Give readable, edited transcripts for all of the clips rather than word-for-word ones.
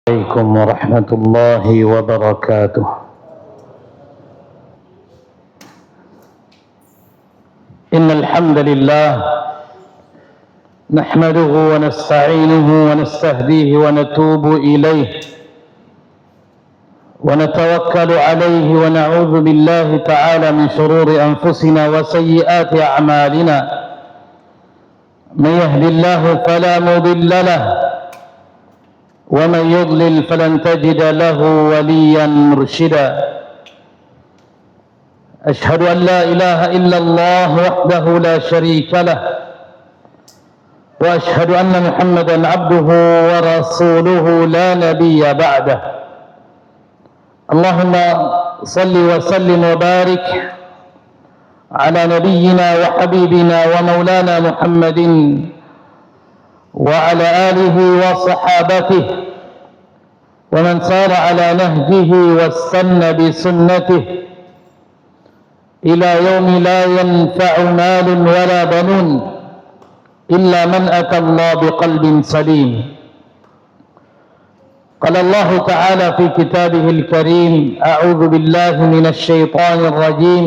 عليكم ورحمة الله وبركاته. إن الحمد لله نحمده ونستعينه ونستهديه ونتوب إليه ونتوكل عليه ونعوذ بالله تعالى من شرور أنفسنا وسيئات أعمالنا. من يهد الله فلا مضل له ومن يضلل فلن تجد له وليا مرشدا. أشهد أن لا إله إلا الله وحده لا شريك له وأشهد أن محمدا عبده ورسوله لا نبي بعده. اللهم صل وسلم وبارك على نبينا وحبيبنا ومولانا محمد وعلى آله وصحابته ومن سار على نهجه واستنى بسنته إلى يوم لا ينفع مال ولا بنون إلا من أتى الله بقلب سليم. قال الله تعالى في كتابه الكريم: أعوذ بالله من الشيطان الرجيم.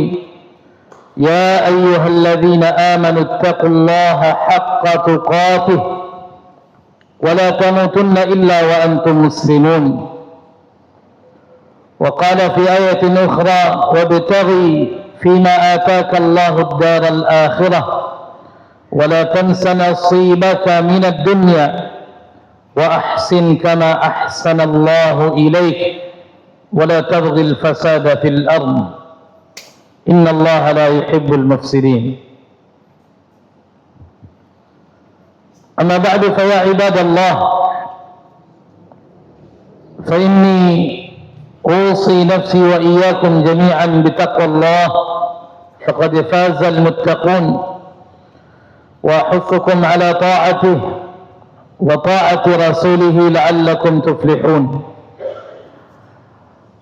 يا أيها الذين آمنوا اتقوا الله حق تقاته ولا تموتن إلا وأنتم مسلمون. وقال في آية أخرى: وابتغي فيما آتاك الله الدار الآخرة ولا تنس نصيبك من الدنيا وأحسن كما أحسن الله إليك ولا تبغي الفساد في الأرض إن الله لا يحب المفسدين. أما بعد فيا عباد الله، فإني أوصي نفسي وإياكم جميعا بتقوى الله فقد فاز المتقون، وأحثكم على طاعته وطاعة رسوله لعلكم تفلحون.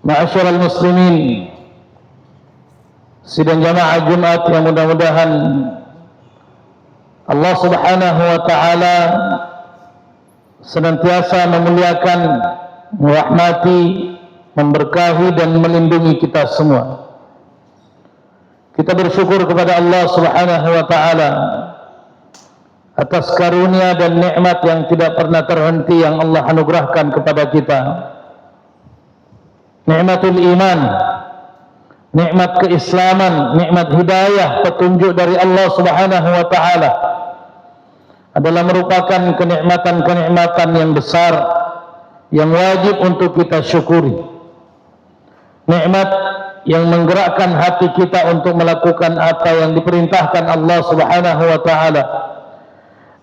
Ma'asyiral muslimin, sidang jamaah Jumat yang mudah-mudahan Allah Subhanahu wa taala senantiasa memuliakan, merahmati, memberkahi dan melindungi kita semua. Kita bersyukur kepada Allah Subhanahu wa taala atas karunia dan nikmat yang tidak pernah terhenti yang Allah anugerahkan kepada kita. Nikmatul iman, nikmat keislaman, nikmat hidayah, petunjuk dari Allah Subhanahu wa taala adalah merupakan kenikmatan-kenikmatan yang besar yang wajib untuk kita syukuri. Nikmat yang menggerakkan hati kita untuk melakukan apa yang diperintahkan Allah Subhanahu wa taala.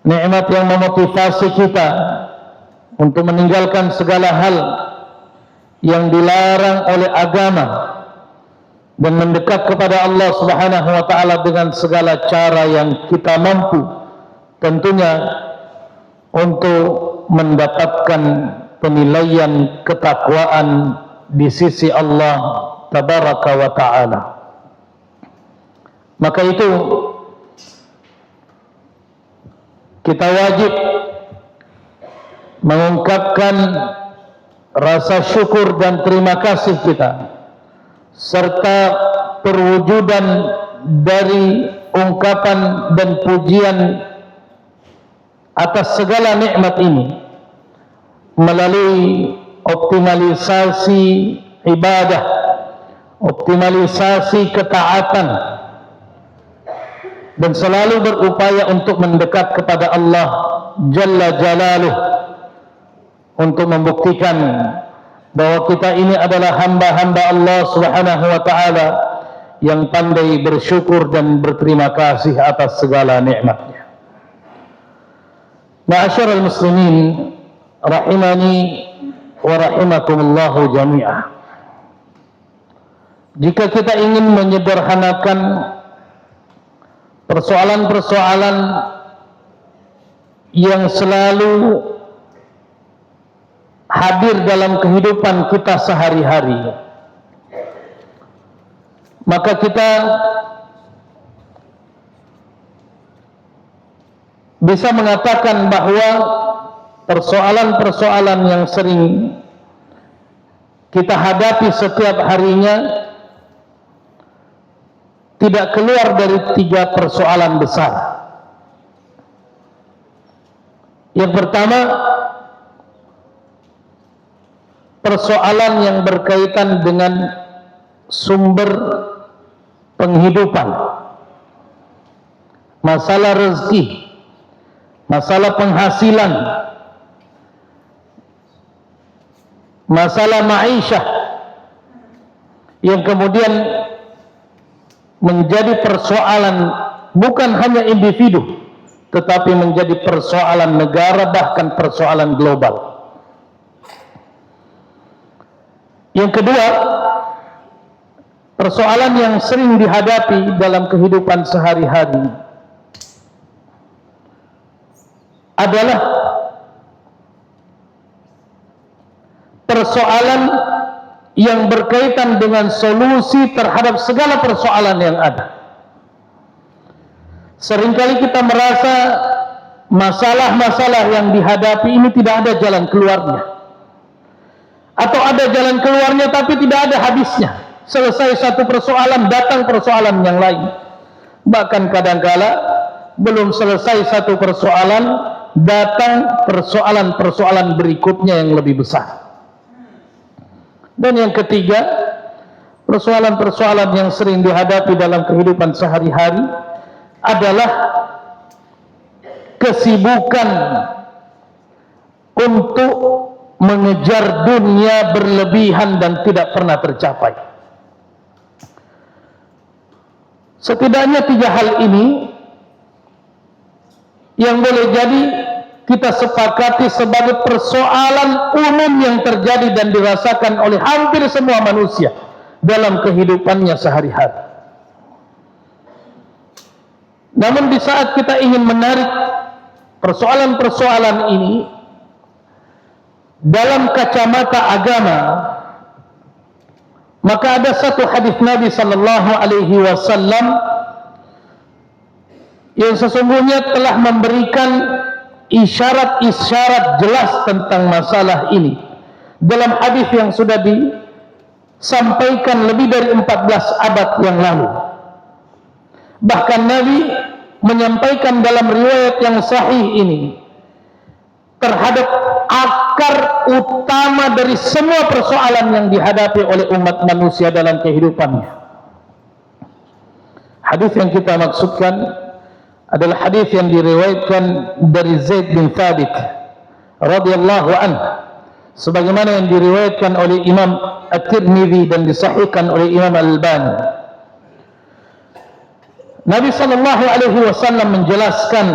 Nikmat yang memotivasi kita untuk meninggalkan segala hal yang dilarang oleh agama dan mendekat kepada Allah Subhanahu wa taala dengan segala cara yang kita mampu, tentunya untuk mendapatkan penilaian ketakwaan di sisi Allah Tabaraka wa taala. Maka itu kita wajib mengungkapkan rasa syukur dan terima kasih kita serta perwujudan dari ungkapan dan pujian atas segala nikmat ini melalui optimalisasi ibadah, optimalisasi ketaatan, dan selalu berupaya untuk mendekat kepada Allah Jalla Jalaluh untuk membuktikan bahwa kita ini adalah hamba-hamba Allah Subhanahu wa taala yang pandai bersyukur dan berterima kasih atas segala nikmatnya. Ma'asyiral muslimin rahimani wa rahimakumullahu jami'ah. Jika kita ingin menyederhanakan persoalan-persoalan yang selalu hadir dalam kehidupan kita sehari-hari, maka kita bisa mengatakan bahwa persoalan-persoalan yang sering kita hadapi setiap harinya tidak keluar dari 3 persoalan besar. Yang pertama, persoalan yang berkaitan dengan sumber penghidupan, masalah rezeki, masalah penghasilan, masalah ma'isyah, yang kemudian menjadi persoalan bukan hanya individu, tetapi menjadi persoalan negara, bahkan persoalan global. Yang kedua, persoalan yang sering dihadapi dalam kehidupan sehari-hari adalah persoalan yang berkaitan dengan solusi terhadap segala persoalan yang ada. Seringkali kita merasa masalah-masalah yang dihadapi ini tidak ada jalan keluarnya, atau ada jalan keluarnya tapi tidak ada habisnya. Selesai satu persoalan, datang persoalan yang lain. Bahkan kadangkala belum selesai satu persoalan, datang persoalan-persoalan berikutnya yang lebih besar. Dan yang ketiga, persoalan-persoalan yang sering dihadapi dalam kehidupan sehari-hari adalah kesibukan untuk mengejar dunia berlebihan dan tidak pernah tercapai. Setidaknya 3 hal ini yang boleh jadi kita sepakati sebagai persoalan umum yang terjadi dan dirasakan oleh hampir semua manusia dalam kehidupannya sehari-hari. Namun di saat kita ingin menarik persoalan-persoalan ini dalam kacamata agama, maka ada satu hadis Nabi sallallahu alaihi wasallam yang sesungguhnya telah memberikan isyarat-isyarat jelas tentang masalah ini dalam hadis yang sudah disampaikan lebih dari 14 abad yang lalu. Bahkan Nabi menyampaikan dalam riwayat yang sahih ini terhadap akar utama dari semua persoalan yang dihadapi oleh umat manusia dalam kehidupannya. Hadis yang kita maksudkan adalah hadis yang diriwayatkan dari Zaid bin Thabit radhiyallahu anhu, sebagaimana yang diriwayatkan oleh Imam At-Tirmidzi dan disahihkan oleh Imam Al-Albani. Nabi sallallahu alaihi wasallam menjelaskan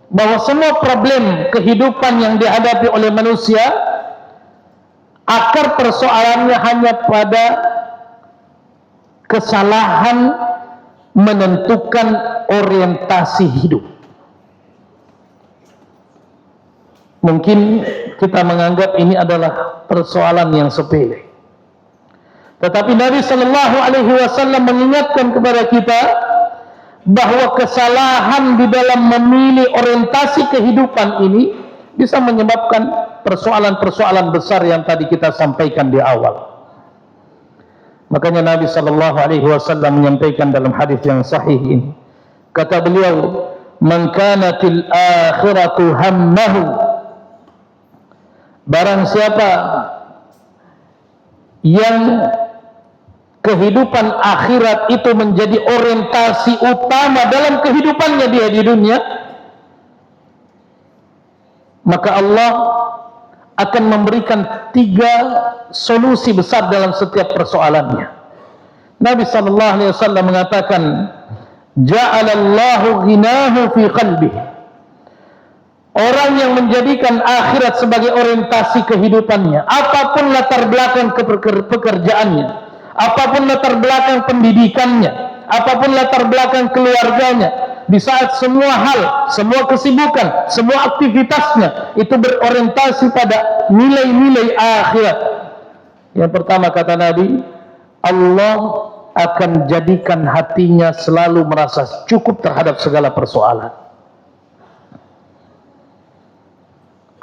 bahwa semua problem kehidupan yang dihadapi oleh manusia, akar persoalannya hanya pada kesalahan menentukan orientasi hidup. Mungkin kita menganggap ini adalah persoalan yang sepele, tetapi Nabi sallallahu alaihi wasallam mengingatkan kepada kita bahwa kesalahan di dalam memilih orientasi kehidupan ini bisa menyebabkan persoalan-persoalan besar yang tadi kita sampaikan di awal. Makanya Nabi sallallahu alaihi wasallam menyampaikan dalam hadis yang sahih ini, kata beliau, "Man kanatil akhiratu hammahu," barang siapa yang kehidupan akhirat itu menjadi orientasi utama dalam kehidupannya dia di dunia, maka Allah akan memberikan 3 solusi besar dalam setiap persoalannya. Nabi sallallahu alaihi wasallam mengatakan, "Ja'alallahu ghinahu fi qalbihi." Orang yang menjadikan akhirat sebagai orientasi kehidupannya, apapun latar belakang pekerjaannya, apapun latar belakang pendidikannya, apapun latar belakang keluarganya, di saat semua hal, semua kesibukan, semua aktivitasnya itu berorientasi pada nilai-nilai akhirat, yang pertama kata Nabi, Allah akan jadikan hatinya selalu merasa cukup terhadap segala persoalan.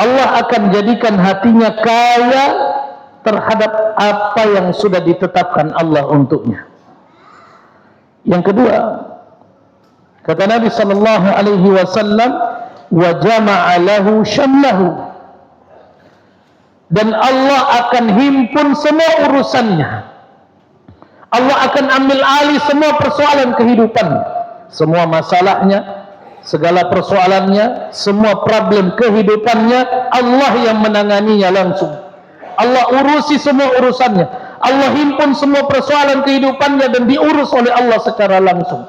Allah akan jadikan hatinya kaya terhadap apa yang sudah ditetapkan Allah untuknya. Yang kedua, kata Nabi sallallahu alaihi wasallam, wa jama'a lahu syamlahu, dan Allah akan himpun semua urusannya. Allah akan ambil alih semua persoalan kehidupannya, semua masalahnya, segala persoalannya, semua problem kehidupannya, Allah yang menanganinya langsung. Allah urusi semua urusannya. Allah himpun semua persoalan kehidupannya dan diurus oleh Allah secara langsung.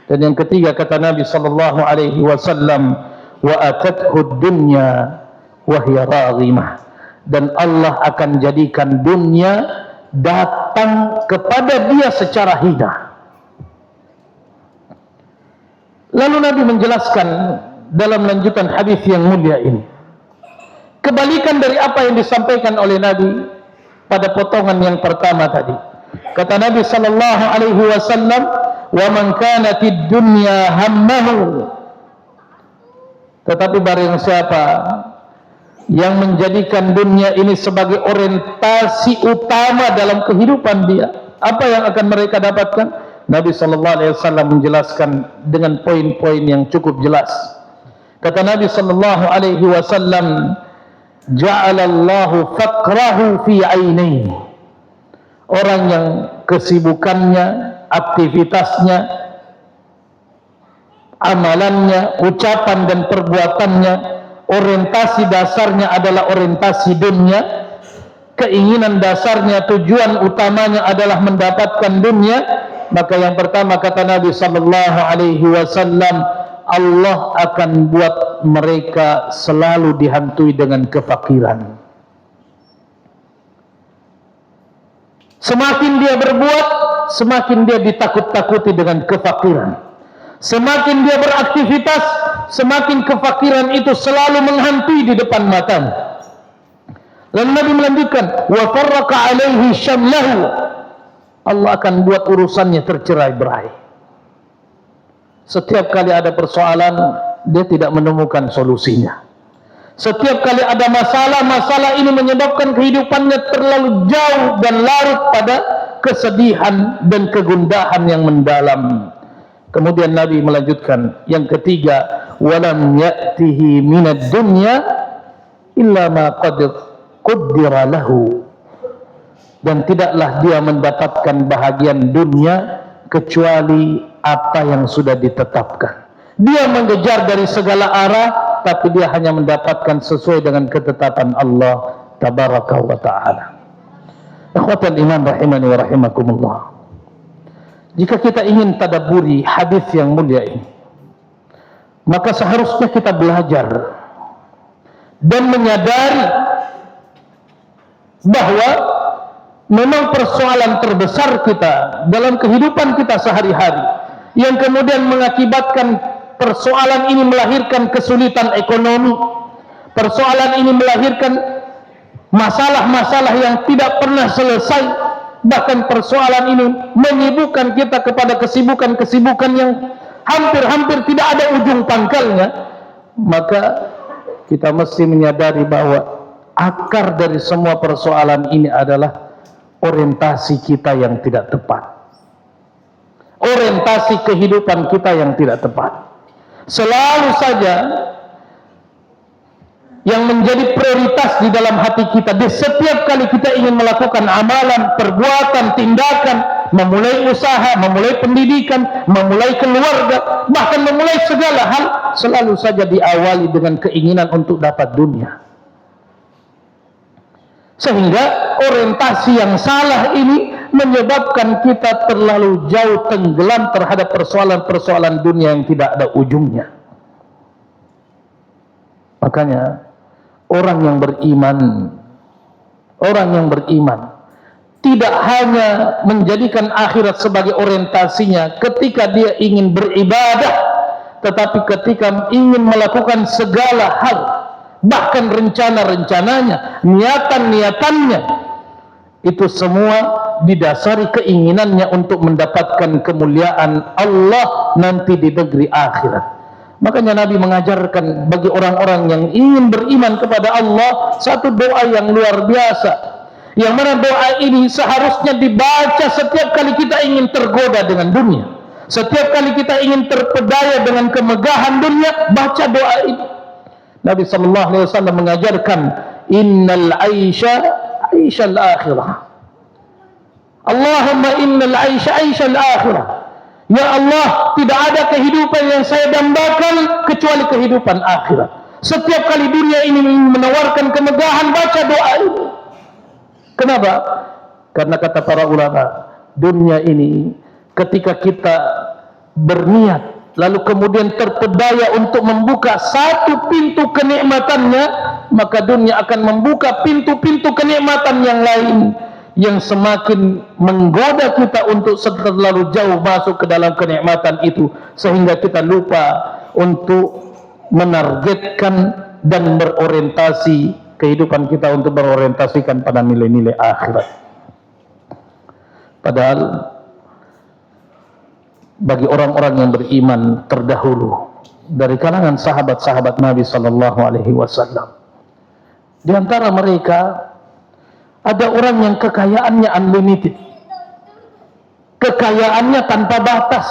Dan yang ketiga, kata Nabi sallallahu alaihi wasallam, wa atathu dunya wa hiya raghimah, dan Allah akan jadikan dunia datang kepada dia secara hina. Lalu Nabi menjelaskan dalam lanjutan hadis yang mulia ini, kebalikan dari apa yang disampaikan oleh Nabi pada potongan yang pertama tadi. Kata Nabi sallallahu alaihi wasallam, wa man kanatid dunya hammahu, tetapi barang siapa yang menjadikan dunia ini sebagai orientasi utama dalam kehidupan dia, apa yang akan mereka dapatkan? Nabi sallallahu alaihi wasallam menjelaskan dengan poin-poin yang cukup jelas. Kata Nabi sallallahu alaihi wasallam, ja'alallahu faqrahu fi 'ainaihi, orang yang kesibukannya, aktivitasnya, amalannya, ucapan dan perbuatannya, orientasi dasarnya adalah orientasi dunia, keinginan dasarnya, tujuan utamanya adalah mendapatkan dunia, maka yang pertama kata Nabi sallallahu alaihi wasallam, Allah akan buat mereka selalu dihantui dengan kefakiran. Semakin dia berbuat, semakin dia ditakut-takuti dengan kefakiran. Semakin dia beraktivitas, semakin kefakiran itu selalu menghantui di depan matanya. Lalu Nabi melanjutkan, wa farraqa alaihi syamlahu, Allah akan buat urusannya tercerai-berai. Setiap kali ada persoalan, dia tidak menemukan solusinya. Setiap kali ada masalah ini menyebabkan kehidupannya terlalu jauh dan larut pada kesedihan dan kegundahan yang mendalam. Kemudian Nabi melanjutkan yang ketiga, walam ya'tihi minad dunya illa ma qad qaddara lahu, dan tidaklah dia mendapatkan bahagian dunia kecuali apa yang sudah ditetapkan. Dia mengejar dari segala arah, tapi dia hanya mendapatkan sesuai dengan ketetapan Allah tabaraka wa ta'ala. Ikhwatal iman rahimani wa rahimakumullah, jika kita ingin tadabburi hadis yang mulia ini, maka seharusnya kita belajar dan menyadari bahwa memang persoalan terbesar kita dalam kehidupan kita sehari-hari, yang kemudian mengakibatkan persoalan ini melahirkan kesulitan ekonomi, persoalan ini melahirkan masalah-masalah yang tidak pernah selesai, bahkan persoalan ini menyibukkan kita kepada kesibukan-kesibukan yang hampir-hampir tidak ada ujung pangkalnya. Maka kita mesti menyadari bahwa akar dari semua persoalan ini adalah orientasi kita yang tidak tepat, orientasi kehidupan kita yang tidak tepat. Selalu saja yang menjadi prioritas di dalam hati kita, di setiap kali kita ingin melakukan amalan, perbuatan, tindakan, memulai usaha, memulai pendidikan, memulai keluarga, bahkan memulai segala hal, selalu saja diawali dengan keinginan untuk dapat dunia. Sehingga orientasi yang salah ini menyebabkan kita terlalu jauh tenggelam terhadap persoalan-persoalan dunia yang tidak ada ujungnya. Makanya orang yang beriman tidak hanya menjadikan akhirat sebagai orientasinya ketika dia ingin beribadah, tetapi ketika ingin melakukan segala hal, bahkan rencana-rencananya, niatan-niatannya, itu semua didasari keinginannya untuk mendapatkan kemuliaan Allah nanti di negeri akhirat. Makanya Nabi mengajarkan bagi orang-orang yang ingin beriman kepada Allah satu doa yang luar biasa, yang mana doa ini seharusnya dibaca setiap kali kita ingin tergoda dengan dunia, setiap kali kita ingin terpedaya dengan kemegahan dunia. Baca doa ini. Nabi SAW mengajarkan, innal aisha aishal akhirah, Allahumma innal aisha aishal akhirah. Ya Allah, tidak ada kehidupan yang saya dambakan kecuali kehidupan akhirat. Setiap kali dunia ini menawarkan kemegahan, baca doa ini. Kenapa? Karena kata para ulama, dunia ini ketika kita berniat lalu kemudian terpedaya untuk membuka satu pintu kenikmatannya, maka dunia akan membuka pintu-pintu kenikmatan yang lain yang semakin menggoda kita untuk terlalu jauh masuk ke dalam kenikmatan itu, sehingga kita lupa untuk menargetkan dan berorientasi kehidupan kita untuk berorientasikan pada nilai-nilai akhirat. Padahal bagi orang-orang yang beriman terdahulu dari kalangan sahabat-sahabat Nabi Sallallahu Alaihi Wasallam, di antara mereka ada orang yang kekayaannya unlimited, kekayaannya tanpa batas.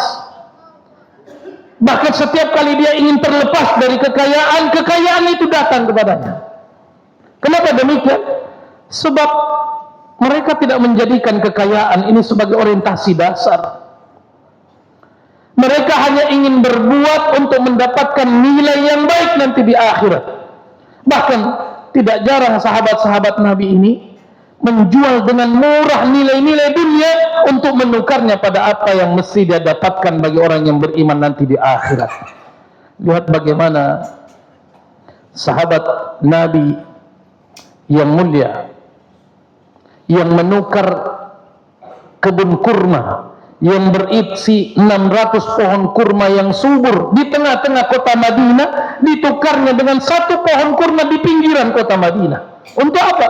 Bahkan setiap kali dia ingin terlepas dari kekayaan, kekayaan itu datang kepadanya. Kenapa demikian? Sebab mereka tidak menjadikan kekayaan ini sebagai orientasi dasar. Mereka hanya ingin berbuat untuk mendapatkan nilai yang baik nanti di akhirat. Bahkan tidak jarang sahabat-sahabat Nabi ini menjual dengan murah nilai-nilai dunia untuk menukarnya pada apa yang mesti dia dapatkan bagi orang yang beriman nanti di akhirat. Lihat bagaimana sahabat Nabi yang mulia yang menukar kebun kurma yang berisi 600 pohon kurma yang subur di tengah-tengah kota Madinah, ditukarnya dengan satu pohon kurma di pinggiran kota Madinah. Untuk apa?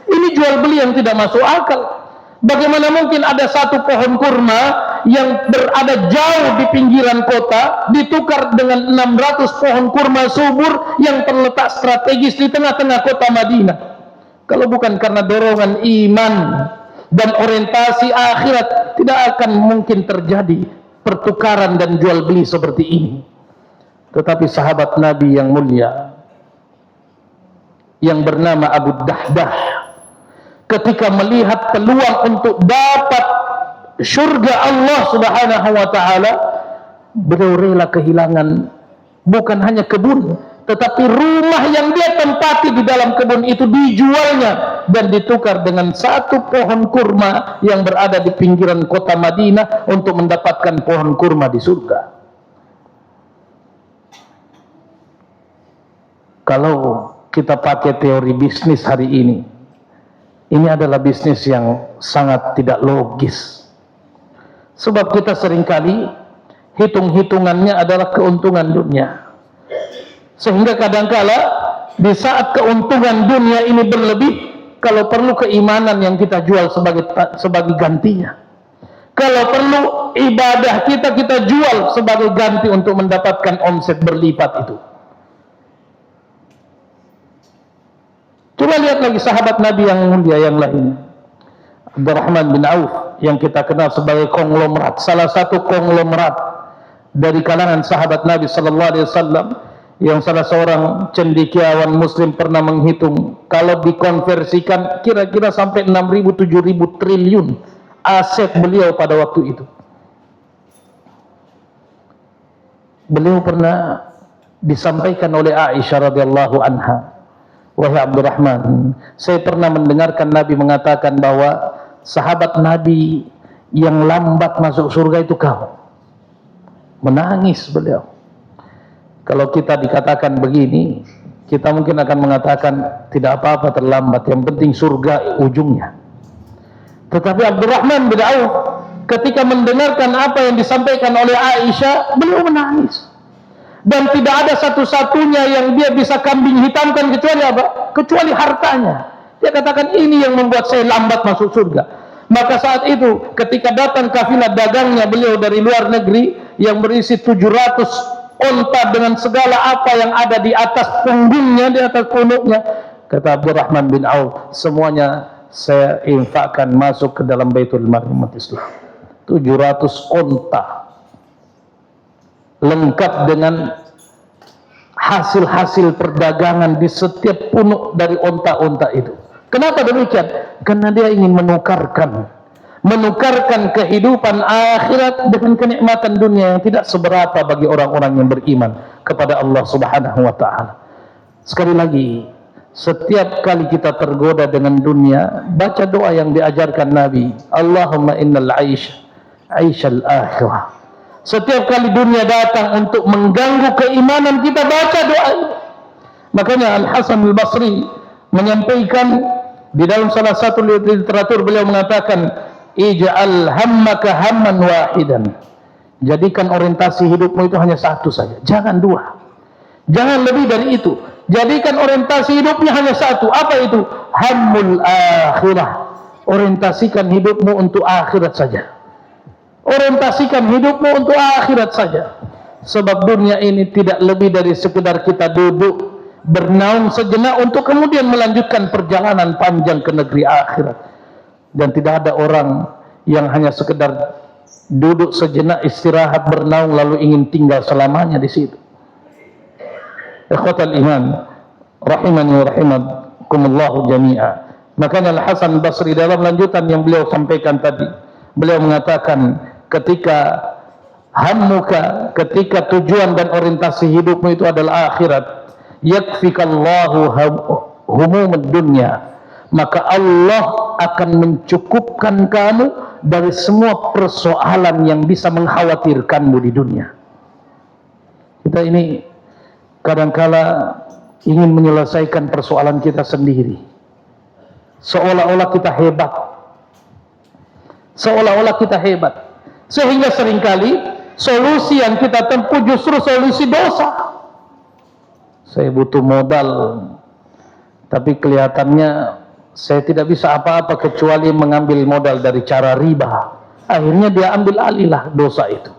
Ini jual beli yang tidak masuk akal. Bagaimana mungkin ada satu pohon kurma yang berada jauh di pinggiran kota ditukar dengan 600 pohon kurma subur yang terletak strategis di tengah-tengah kota Madinah? Kalau bukan karena dorongan iman dan orientasi akhirat, tidak akan mungkin terjadi pertukaran dan jual beli seperti ini. Tetapi sahabat Nabi yang mulia yang bernama Abu Dahdah, ketika melihat peluang untuk dapat surga Allah Subhanahu wa taala, beliau rela kehilangan bukan hanya kebun, tetapi rumah yang dia tempati di dalam kebun itu dijualnya dan ditukar dengan satu pohon kurma yang berada di pinggiran kota Madinah untuk mendapatkan pohon kurma di surga. Kalau kita pakai teori bisnis hari ini adalah bisnis yang sangat tidak logis. Sebab kita seringkali hitung-hitungannya adalah keuntungan dunia. Sehingga kadangkala di saat keuntungan dunia ini berlebih, kalau perlu keimanan yang kita jual sebagai gantinya. Kalau perlu ibadah kita jual sebagai ganti untuk mendapatkan omset berlipat itu. Coba lihat lagi sahabat Nabi yang mulia yang lain. Abdurrahman bin Auf yang kita kenal sebagai konglomerat, salah satu konglomerat dari kalangan sahabat Nabi Sallallahu Alaihi Wasallam, yang salah seorang cendekiawan muslim pernah menghitung kalau dikonversikan kira-kira sampai 6.000-7.000 triliun aset beliau pada waktu itu. Beliau pernah disampaikan oleh Aisyah radhiyallahu anha, wahai Abdurrahman, saya pernah mendengarkan Nabi mengatakan bahwa sahabat Nabi yang lambat masuk surga itu kau. Menangis beliau. Kalau kita dikatakan begini, kita mungkin akan mengatakan tidak apa-apa terlambat, yang penting surga ujungnya. Tetapi Abdurrahman bin Auf ketika mendengarkan apa yang disampaikan oleh Aisyah, beliau menangis. Dan tidak ada satu-satunya yang dia bisa kambing hitamkan kecuali apa? Kecuali hartanya. Dia katakan ini yang membuat saya lambat masuk surga. Maka saat itu ketika datang kafilah dagangnya beliau dari luar negeri yang berisi 700 unta dengan segala apa yang ada di atas punggungnya, di atas punuknya. Kata Abdurrahman bin Auf, semuanya saya infakkan masuk ke dalam Baitul Mal umat Islam. 700 unta lengkap dengan hasil-hasil perdagangan di setiap punuk dari unta-unta itu. Kenapa demikian? Karena dia ingin menukarkan kehidupan akhirat dengan kenikmatan dunia yang tidak seberapa bagi orang-orang yang beriman kepada Allah Subhanahu wa taala. Sekali lagi, setiap kali kita tergoda dengan dunia, baca doa yang diajarkan Nabi, Allahumma innal aishal akhirah. Setiap kali dunia datang untuk mengganggu keimanan kita, baca doa ini. Makanya Al-Hasan Al-Basri menyampaikan di dalam salah satu literatur, beliau mengatakan, ij'al hammaka hamman wahidan. Jadikan orientasi hidupmu itu hanya satu saja, jangan dua, jangan lebih dari itu. Jadikan orientasi hidupnya hanya satu. Apa itu? Hammul akhirah. Orientasikan hidupmu untuk akhirat saja. Orientasikan hidupmu untuk akhirat saja. Sebab dunia ini tidak lebih dari sekedar kita duduk bernaung sejenak untuk kemudian melanjutkan perjalanan panjang ke negeri akhirat. Dan tidak ada orang yang hanya sekedar duduk sejenak istirahat bernaung lalu ingin tinggal selamanya di situ. Ikhwatal iman, rahimani wa rahimakumullahu jami'a. Makanya Al-Hasan Basri dalam lanjutan yang beliau sampaikan tadi, beliau mengatakan, ketika hammuka, ketika tujuan dan orientasi hidupmu itu adalah akhirat, yakfikallahu humumud dunya, maka Allah akan mencukupkan kamu dari semua persoalan yang bisa mengkhawatirkanmu di dunia. Kita ini kadangkala ingin menyelesaikan persoalan kita sendiri, seolah-olah kita hebat, sehingga seringkali solusi yang kita tempuh justru solusi dosa. Saya butuh modal, tapi kelihatannya saya tidak bisa apa-apa kecuali mengambil modal dari cara riba. Akhirnya dia ambil alihlah dosa itu.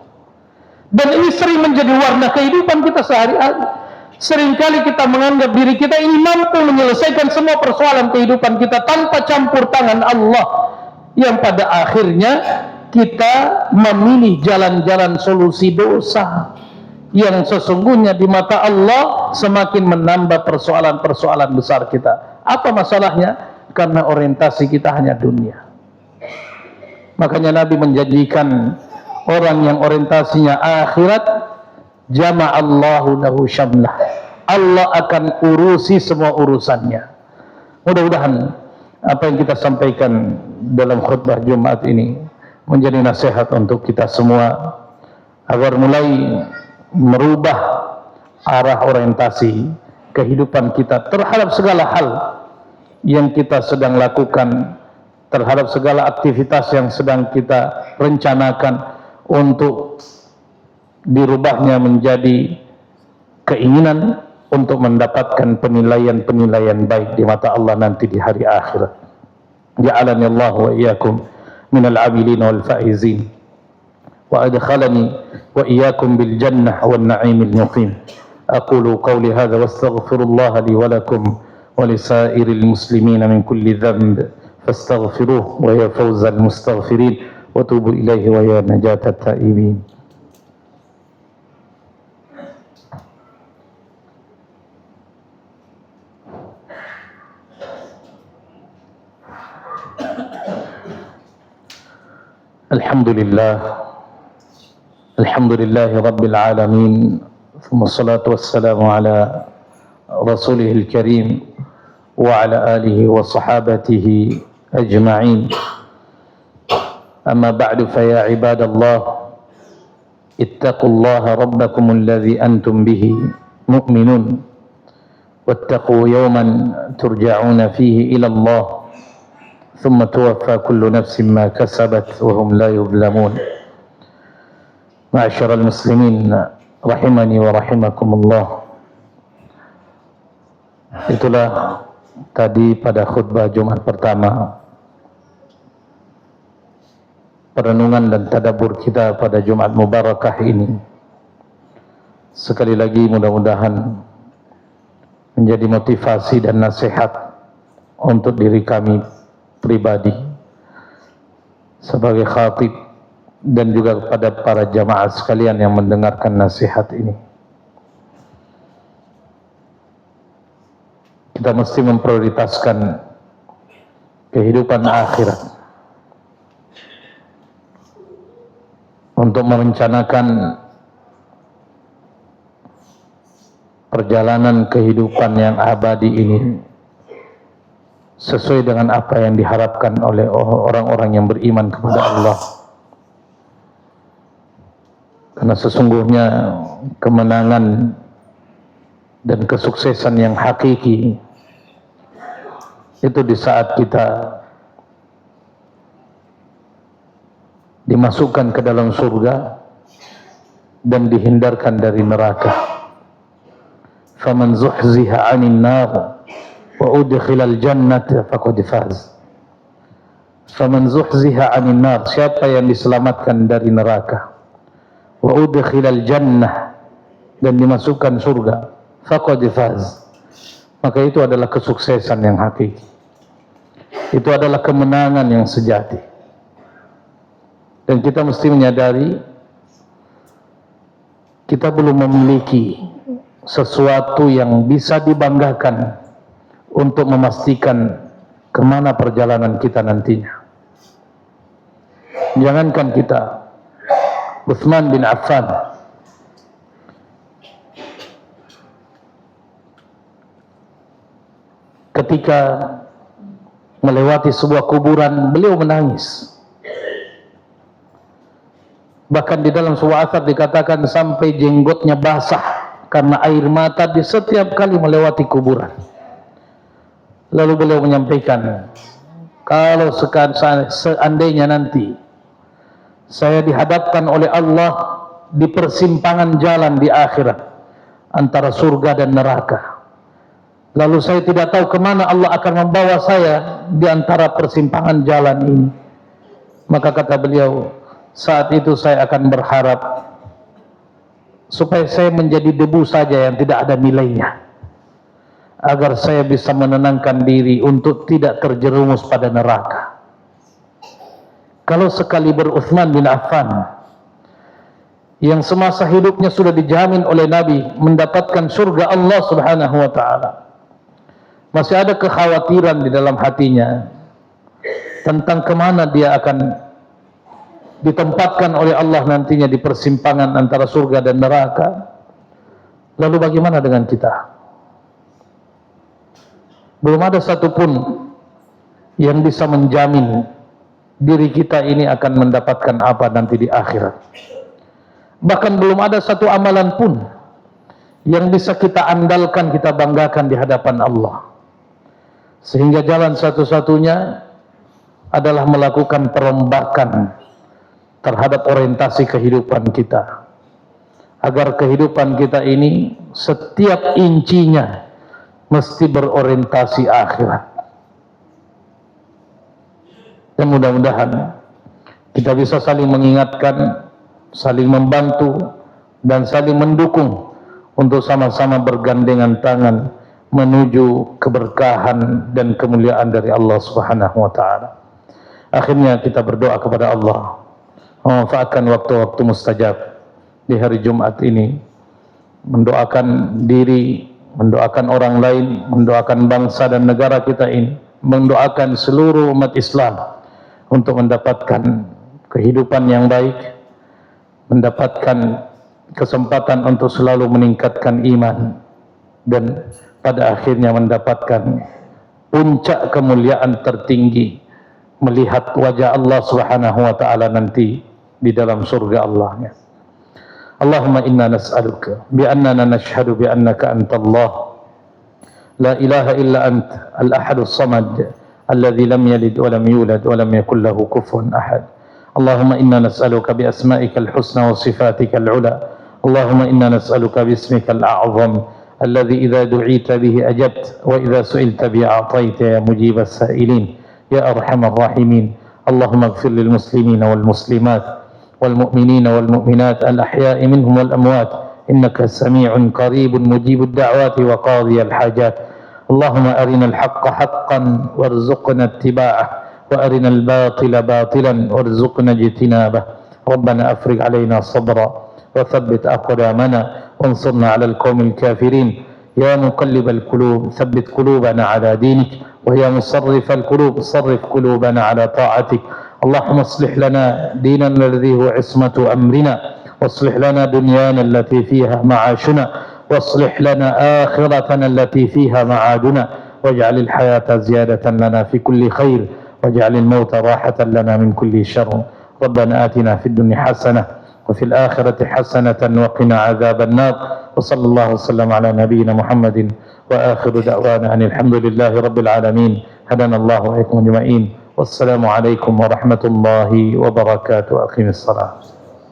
Dan ini sering menjadi warna kehidupan kita sehari-hari. Seringkali kita menganggap diri kita ini mampu menyelesaikan semua persoalan kehidupan kita tanpa campur tangan Allah, yang pada akhirnya kita memilih jalan-jalan solusi dosa yang sesungguhnya di mata Allah semakin menambah persoalan-persoalan besar kita. Apa masalahnya? Karena orientasi kita hanya dunia. Makanya Nabi menjanjikan orang yang orientasinya akhirat, jama'allahu lahu syamlah. Allah akan urusi semua urusannya. Mudah-mudahan apa yang kita sampaikan dalam khutbah Jumat ini menjadi nasihat untuk kita semua agar mulai merubah arah orientasi kehidupan kita terhadap segala hal yang kita sedang lakukan, terhadap segala aktivitas yang sedang kita rencanakan, untuk dirubahnya menjadi keinginan untuk mendapatkan penilaian-penilaian baik di mata Allah nanti di hari akhirat. Ja'alani Allah wa iyyakum minal 'amilin wal faizin wa adkhalani wa iyyakum bil jannah wan na'imil muqim. Aqulu qawli hadha wastaghfirullah li wa lakum wa lisairil muslimin min kulli dhanb fastaghfiruhu wa ya fawzal mustaghfirin wa tubu ilaihi wa ya najatat taibin. Alhamdulillah Rabbil Alamin, thumma salatu wassalamu ala rasulihil karim wa ala alihi wa sahabatihi ajma'in. Amma ba'du, fa ya ibadallah, ittaqullaha rabbakum alladhi antum bihi mu'minun, wattaqu yawman turja'una fihi ila Allah, ثم توفى كل نفس ما كسبت وهم لا يظلمون. معاشر المسلمين rahimani wa rahimakumullah. Itulah tadi pada khutbah Jumat pertama perenungan dan tadabbur kita pada Jumat Mubarakah ini. Sekali lagi mudah-mudahan menjadi motivasi dan nasihat untuk diri kami pribadi sebagai khatib dan juga kepada para jamaah sekalian yang mendengarkan nasihat ini. Kita mesti memprioritaskan kehidupan akhirat untuk merencanakan perjalanan kehidupan yang abadi ini sesuai dengan apa yang diharapkan oleh orang-orang yang beriman kepada Allah. Karena sesungguhnya kemenangan dan kesuksesan yang hakiki itu di saat kita dimasukkan ke dalam surga dan dihindarkan dari neraka. Faman zuhziha 'anil nar wa udkhilal jannata faqad faz. Faman zuhziha 'anil nar, siapa yang diselamatkan dari neraka, wa udkhilal jannah, dan dimasukkan surga, faqad faz, maka itu adalah kesuksesan yang hakiki. Itu adalah kemenangan yang sejati. Dan kita mesti menyadari kita belum memiliki sesuatu yang bisa dibanggakan untuk memastikan kemana perjalanan kita nantinya. Jangankan kita, Utsman bin Affan ketika melewati sebuah kuburan, beliau menangis. Bahkan di dalam sebuah athar dikatakan sampai jenggotnya basah karena air mata di setiap kali melewati kuburan. Lalu beliau menyampaikan, kalau seandainya nanti saya dihadapkan oleh Allah di persimpangan jalan di akhirat antara surga dan neraka, lalu saya tidak tahu kemana Allah akan membawa saya di antara persimpangan jalan ini, maka kata beliau, saat itu saya akan berharap supaya saya menjadi debu saja yang tidak ada nilainya, agar saya bisa menenangkan diri untuk tidak terjerumus pada neraka. Kalau sekali Utsman bin Affan yang semasa hidupnya sudah dijamin oleh Nabi mendapatkan surga Allah Subhanahu wa taala, masih ada kekhawatiran di dalam hatinya tentang kemana dia akan ditempatkan oleh Allah nantinya di persimpangan antara surga dan neraka. Lalu bagaimana dengan kita? Belum ada satupun yang bisa menjamin diri kita ini akan mendapatkan apa nanti di akhirat. Bahkan belum ada satu amalan pun yang bisa kita andalkan, kita banggakan di hadapan Allah. Sehingga jalan satu-satunya adalah melakukan perombakan terhadap orientasi kehidupan kita, agar kehidupan kita ini setiap incinya mesti berorientasi akhirat. Dan mudah-mudahan kita bisa saling mengingatkan, saling membantu, dan saling mendukung untuk sama-sama bergandengan tangan menuju keberkahan dan kemuliaan dari Allah Subhanahu wa taala. Akhirnya kita berdoa kepada Allah memanfaatkan waktu-waktu mustajab di hari Jumat ini, mendoakan diri, mendoakan orang lain, mendoakan bangsa dan negara kita ini, mendoakan seluruh umat Islam untuk mendapatkan kehidupan yang baik, mendapatkan kesempatan untuk selalu meningkatkan iman, dan pada akhirnya mendapatkan puncak kemuliaan tertinggi, melihat wajah Allah Subhanahu wa taala nanti di dalam surga Allahnya. Allahumma inna nas'aluka bi annana nashhadu bi annaka antallah la ilaha illa ant al-ahadus samad alladhi lam yalid wa lam yulad wa lam yakul lahu kufuwan ahad. Allahumma inna nas'aluka bi asma'ikal husna wa sifatikal ula. Allahumma inna nas'aluka bi ismikal a'zam alladhi idza du'ita bihi ajabt wa idza su'ilta bi a'taita ya mujibas sa'ilin ya arhamar rahimin. Allahumma ighfir lil muslimina wal muslimat wal mu'minina wal mu'minat al ahya'i minhum wal amwat إنك سميع قريب مجيب الدعوات وقاضي الحاجات. اللهم أرنا الحق حقا وارزقنا اتباعه، وأرنا الباطل باطلا وارزقنا اجتنابه. ربنا أفرغ علينا صبرا وثبت أقدامنا وانصرنا على القوم الكافرين. يا مقلب القلوب ثبت قلوبنا على دينك، ويا مصرف القلوب صرف قلوبنا على طاعتك. اللهم اصلح لنا ديننا الذي هو عصمة أمرنا، واصلح لنا دنيانا التي فيها معاشنا، واصلح لنا آخرتنا التي فيها معادنا، واجعل الحياة زيادة لنا في كل خير، واجعل الموت راحة لنا من كل شر. ربنا آتنا في الدنيا حسنة وفي الآخرة حسنة وقنا عذاب النار. وصلى الله وسلم على نبينا محمد، وآخر دعوانا أن الحمد لله رب العالمين. هدانا الله وإياكم أجمعين، والسلام عليكم ورحمة الله وبركاته. أقيم الصلاة.